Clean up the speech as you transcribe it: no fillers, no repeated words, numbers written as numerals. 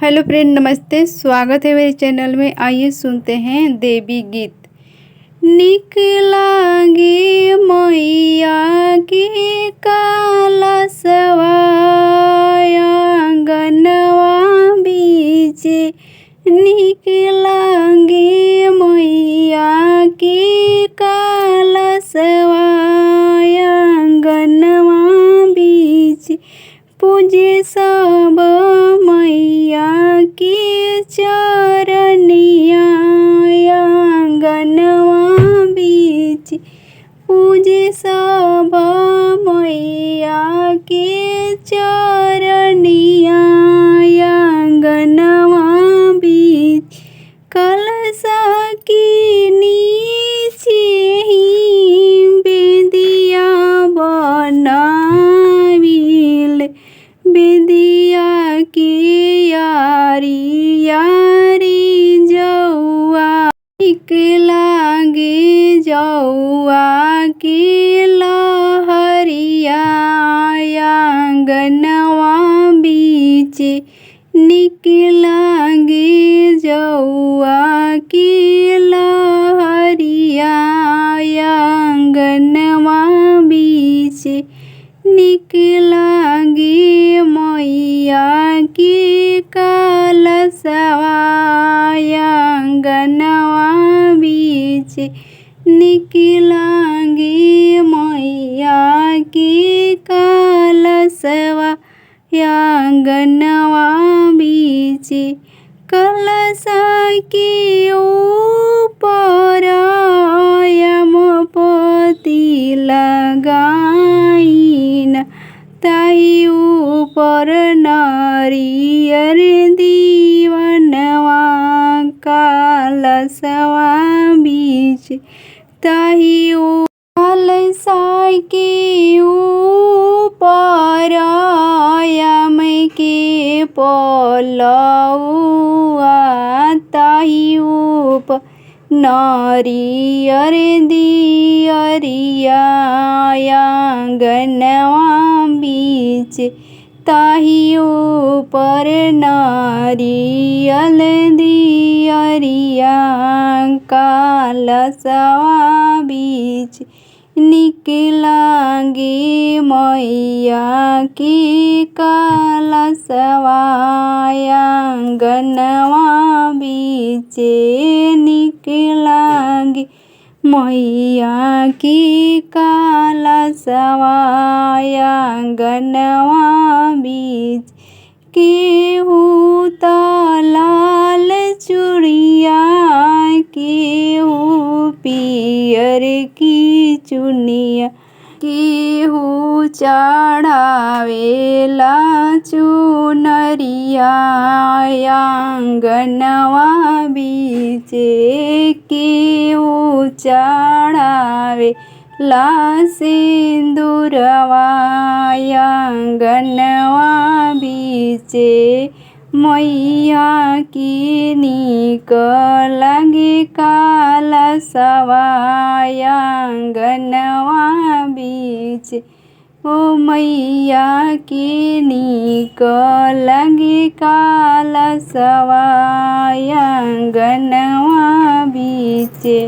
Hello friend, नमस्ते। स्वागत है मेरे चैनल में। आइए सुनते हैं देवी गीत। निक लागे मैया के कलशवा आंगनवा बीचे। निक लागे मैया के कलशवा आंगनवा बीचे। पूजे सब मैया के चरनिया आंगनवा बीच। पूजे सब मैया के चरनिया आंगनवा बीच। कलशा के नीचे ही बेदिया बनाविल। बेदिया के यारी यारी जौआ। निक लागे जौआ के लहरिया आंगनवा बीचे। निक लागे जौआ के लहरिया आंगनवा बीचे। निक लागे मैया के कलशवा आंगनवा बीचे। निक लागे मैया के कलशवा आंगनवा बीचे। कलशा के ऊपर यमपति लगाइन। ताई ऊपर नारियर दीवनवा कलशवा बीच। ताही कलशा के ऊपर यम के पलौआ। ताही ऊपर नारियर दियरिया आंगनवा बीच। ताही ऊपर नारियल दियरिया कलशवा बीच। निक लागे मैया के कलशवा आंगनवा बीचे। निक लागे मैया के कलशवा आंगनवा बीच। केहू त लाल चूड़िया केहू पियर की चुनिया। केहू चढ़ावेला चुनरिया आंगनवा बीचे। केहू चढ़ावेला सिंदूरवा आंगनवा बीचे। मैया के निक लागे कलशवा आंगनवा बीच। ओ मैया के निक लागे कलशवा आंगनवा बीचे।